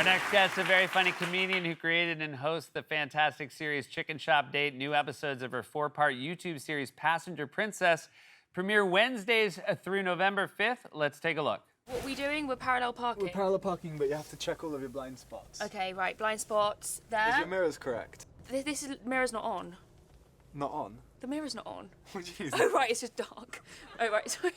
Our next guest is a very funny comedian who created and hosts the fantastic series Chicken Shop Date. New episodes of her 4-part YouTube series Passenger Princess premiere Wednesdays through November 5th. Let's take a look. What are we doing? We're parallel parking. We're parallel parking, but you have to check all of your blind spots. Okay, right. Blind spots there. Is your mirrors correct? This mirror's not on. Not on? The mirror's not on. What do you mean? Oh, right. It's just dark. Oh, right. Sorry.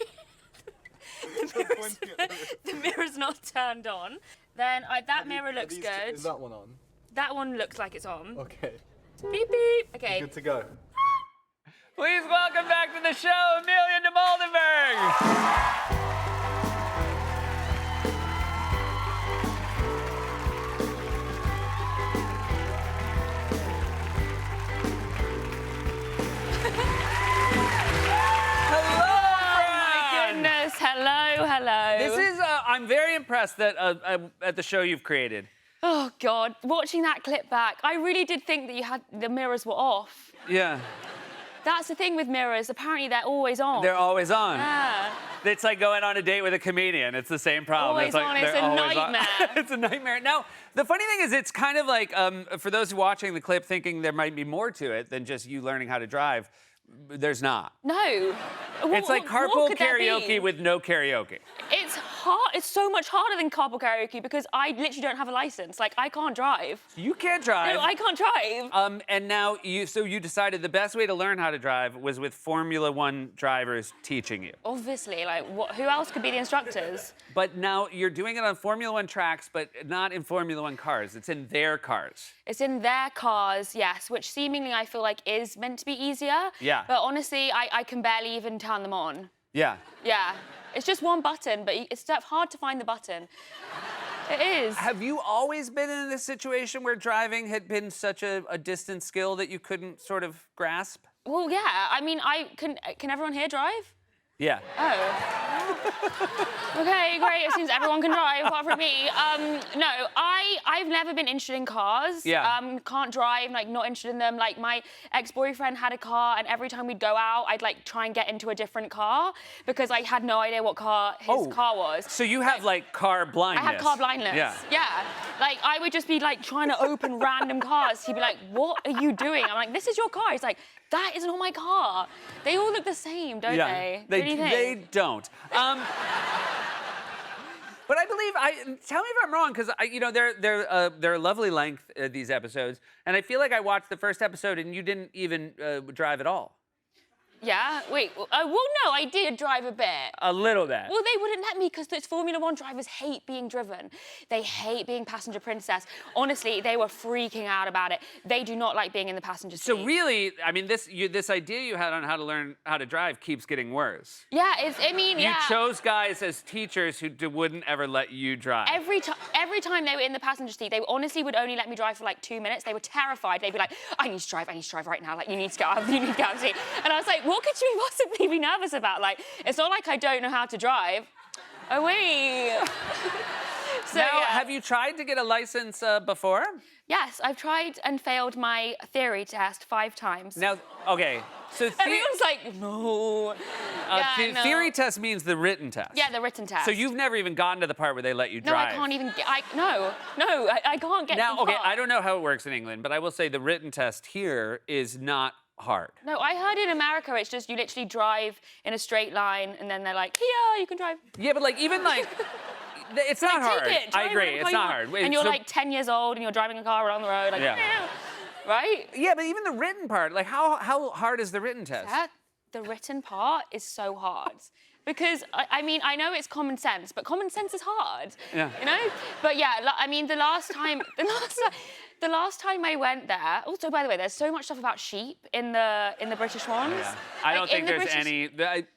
The mirror's not turned on. Then that mirror looks good. Is that one on? That one looks like it's on. Okay. Beep, beep. Okay. Good to go. Please welcome back to the show, Amelia de Moldenberg. Hello. This is, I'm very impressed that at the show you've created. Oh, God. Watching that clip back, I really did think that the mirrors were off. Yeah. That's the thing with mirrors. Apparently, they're always on. They're always on. Yeah. It's like going on a date with a comedian. It's the same problem. Always it's like on. It's they're a always nightmare. On. It's a nightmare. Now, the funny thing is, it's kind of like, for those who are watching the clip thinking there might be more to it than just you learning how to drive, there's not. No. It's like what carpool could there be? karaoke with no karaoke. It's hard. It's so much harder than carpool karaoke because I literally don't have a license. Like, I can't drive. You can't drive. No, I can't drive. And now you decided the best way to learn how to drive was with Formula One drivers teaching you. Obviously, like, who else could be the instructors? But now you're doing it on Formula One tracks, but not in Formula One cars. It's in their cars. It's in their cars, yes, which seemingly I feel like is meant to be easier. Yeah. But honestly, I can barely even turn them on. Yeah. Yeah. It's just one button, but it's hard to find the button. It is. Have you always been in this situation where driving had been such a distant skill that you couldn't sort of grasp? Well, yeah. I mean, can everyone here drive? Yeah. Oh. Okay, great. It seems everyone can drive apart from me. No, I've never been interested in cars. Yeah. Can't drive, like, not interested in them. Like, my ex-boyfriend had a car, and every time we'd go out, I'd, like, try and get into a different car because I had no idea what car his car was. So you have, like, car blindness. I have car blindness. Yeah. Like, I would just be, like, trying to open random cars. He'd be like, what are you doing? I'm like, this is your car. He's like, that is not my car. They all look the same, don't they? What do you think? They don't. But I believe, tell me if I'm wrong, because they're a lovely length, these episodes, and I feel like I watched the first episode and you didn't even drive at all. Yeah? Wait, well, no, I did drive a bit. A little bit. Well, they wouldn't let me because those Formula One drivers hate being driven. They hate being passenger princess. Honestly, they were freaking out about it. They do not like being in the passenger seat. So really, I mean, this idea you had on how to learn how to drive keeps getting worse. Yeah, You chose guys as teachers who wouldn't ever let you drive. Every time they were in the passenger seat, they honestly would only let me drive for like 2 minutes. They were terrified. They'd be like, I need to drive right now. Like, you need to get out of the seat. And I was like, what could you possibly be nervous about? Like, it's not like I don't know how to drive. Oh, wait. So, now, yeah. have you tried to get a license before? Yes, I've tried and failed my theory test 5 times. Now, okay. So everyone's like, no. No. Theory test means the written test. Yeah, the written test. So you've never even gotten to the part where they let you drive. No, I can't even get, I can't get Now, to the okay, part. I don't know how it works in England, but I will say the written test here is not hard. No, I heard in America it's just you literally drive in a straight line and then they're like, yeah, you can drive. Yeah, but like even like it's not hard. I agree, it's not hard. And you're like 10 years old and you're driving a car around the road, like, yeah. Right? Yeah, but even the written part, like how hard is the written test? The written part is so hard. Because, I mean, I know it's common sense, but common sense is hard. Yeah. You know? But yeah, I mean, the last time I went there, also, by the way, there's so much stuff about sheep in the British ones. Yeah. I don't think there's any,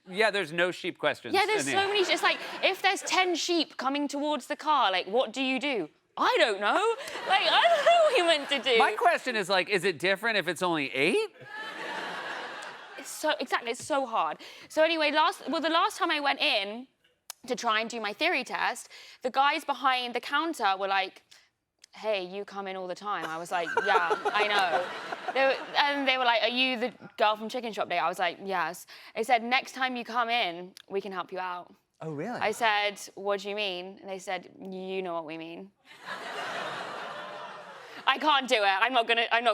there's no sheep questions. Yeah, there's so many, it's like, if there's 10 sheep coming towards the car, like, what do you do? I don't know. Like, I don't know what you're meant to do. My question is, like, is it different if it's only 8? It's so hard. So anyway, the last time I went in to try and do my theory test, the guys behind the counter were like, hey, you come in all the time. I was like, yeah, I know. And they were like, are you the girl from Chicken Shop Day? I was like, yes. They said, next time you come in, we can help you out. Oh, really? I said, what do you mean? And they said, you know what we mean. I can't do it. I'm not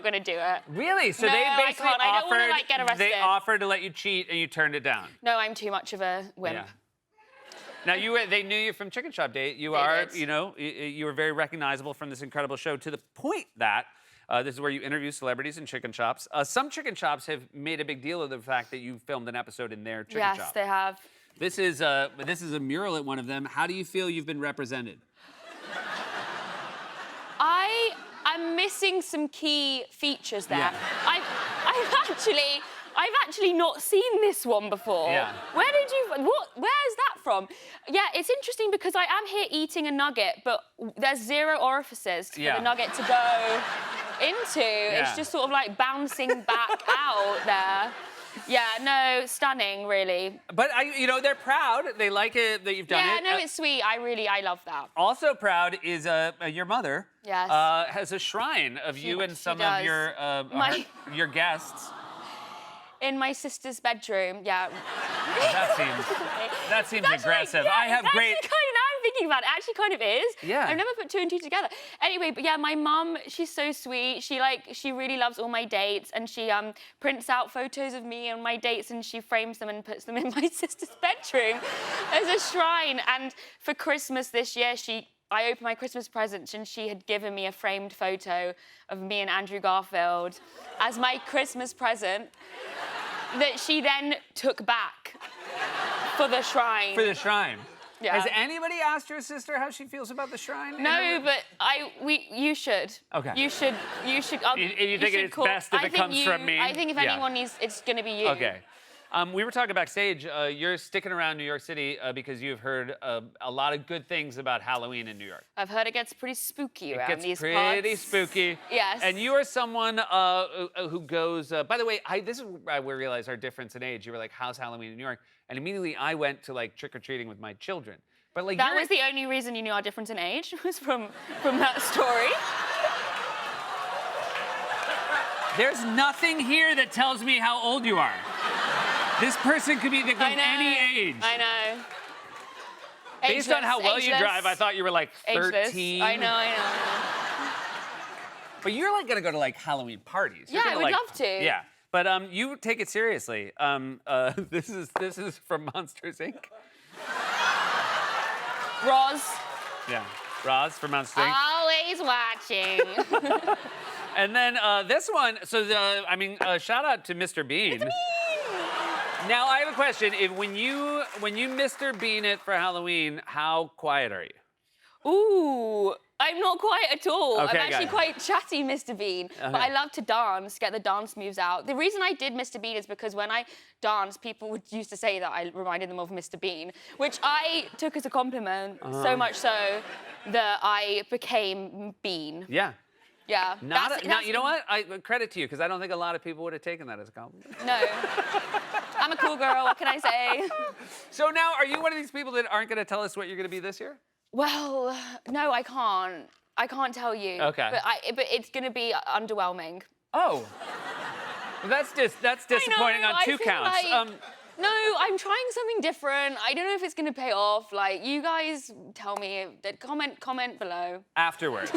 gonna do it. Really? So No, they I basically can't. I don't wanna, offered, like, get arrested. they offered to let you cheat and you turned it down. No, I'm too much of a wimp. Yeah. Now they knew you from Chicken Shop Date. You They are, did. you know, you were very recognizable from this incredible show to the point that this is where you interview celebrities in chicken shops. Some chicken shops have made a big deal of the fact that you filmed an episode in their chicken Yes, shop. they have. This is a mural at one of them. How do you feel you've been represented? I'm missing some key features there. Yeah. I've actually not seen this one before. Yeah. Where's that from? Yeah, it's interesting because I am here eating a nugget, but there's 0 orifices for Yeah. the nugget to go into. Yeah. It's just sort of like bouncing back out there. Yeah, no, stunning, really. But they're proud. They like it that you've done Yeah, it. no, it's sweet. I love that. Also proud is your mother. Yes. Has a shrine of you and she some does. of your your guests. In my sister's bedroom, yeah. That seems That's aggressive. Right, yeah, I have it's great. Actually kind of, now I'm thinking about it, actually kind of is. Yeah. I've never put 2 and 2 together. Anyway, but yeah, my mum, she's so sweet. She really loves all my dates, and she prints out photos of me on my dates, and she frames them and puts them in my sister's bedroom as a shrine. And for Christmas this year, I opened my Christmas present and she had given me a framed photo of me and Andrew Garfield as my Christmas present that she then took back for the shrine. For the shrine. Yeah. Has anybody asked your sister how she feels about the shrine? No, but you should. Okay. You should. You think it's best if it comes from me? I think if Yeah. anyone needs, it's going to be you. Okay. We were talking backstage. You're sticking around New York City because you've heard a lot of good things about Halloween in New York. I've heard it gets pretty spooky around these It parts. gets pretty spooky. Yes. And you are someone who goes. By the way, this is where we realized our difference in age. You were like, "How's Halloween in New York?" And immediately I went to like trick or treating with my children. But like That was the only reason you knew our difference in age, was from that story. There's nothing here that tells me how old you are. This person could be of any age. I know. Based on how well you Ageless. drive, I thought you were like 13. Ageless. I know. But you're like gonna go to like Halloween parties. You're Yeah, I gonna, would like- love to. Yeah. But you take it seriously. This is from Monsters Inc. Roz, Yeah. Roz from Monsters Inc. always watching. And then this one, shout out to Mr. Bean. Now I have a question. When you Mr. Bean it for Halloween, how quiet are you? Ooh, I'm not quiet at all. Okay, I'm actually got it. quite chatty, Mr. Bean. But Okay. I love to dance, get the dance moves out. The reason I did Mr. Bean is because when I danced, people used to say that I reminded them of Mr. Bean, which I took as a compliment, so much so that I became Bean. Yeah. Yeah. You know what? I credit to you because I don't think a lot of people would have taken that as a compliment. No. I'm a cool girl, what can I say? So now, are you one of these people that aren't going to tell us what you're going to be this year? Well, no, I can't. I can't tell you. Okay. But it's going to be underwhelming. Oh. That's disappointing I know, on 2 I feel counts. like- No, I'm trying something different. I don't know if it's going to pay off. Like, you guys tell me. Comment below. Afterwards.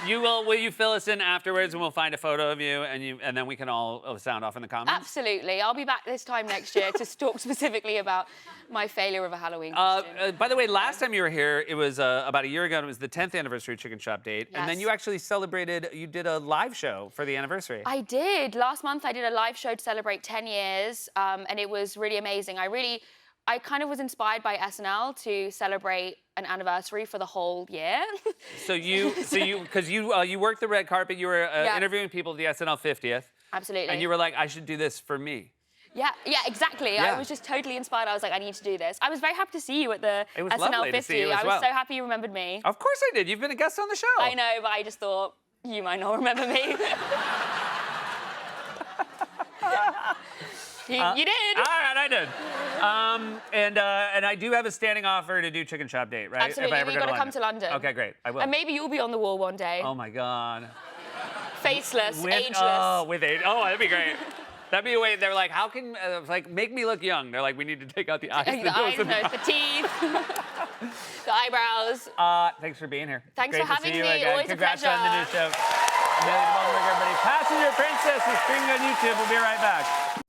Will you fill us in afterwards and we'll find a photo of you and then we can all sound off in the comments? Absolutely. I'll be back this time next year to talk specifically about my failure of a Halloween costume. By the way, last time you were here, it was about a year ago, and it was the 10th anniversary of Chicken Shop Date. And then Yes. you actually you did a live show for the anniversary. I did. Last month, I did a live show to celebrate 10 years, and it was really amazing. I kind of was inspired by SNL to celebrate an anniversary for the whole year. Because you worked the red carpet, you were Yeah. interviewing people at the SNL 50th. Absolutely. And you were like, I should do this for me. Yeah, exactly. Yeah. I was just totally inspired. I was like, I need to do this. I was very happy to see you at the It was SNL lovely 50. to see you as I was well. so happy you remembered me. Of course I did. You've been a guest on the show. I know, but I just thought you might not remember me. You did. All right, I did. And I do have a standing offer to do Chicken Shop Date, right? Absolutely, If I ever you've go got to come to London. Okay, great. I will. And maybe you'll be on the wall one day. Oh my God. Faceless, ageless. Oh, that'd be great. That'd be a way. They're like, how can make me look young? They're like, we need to take out the eyes, The eyes, the nose, the teeth, the eyebrows. Thanks for being here. Thanks Great for to see having you me. again. Always a Congrats on the new pleasure. show. Amelia DeBonwick, everybody. Passenger Princess is streaming on YouTube. We'll be right back.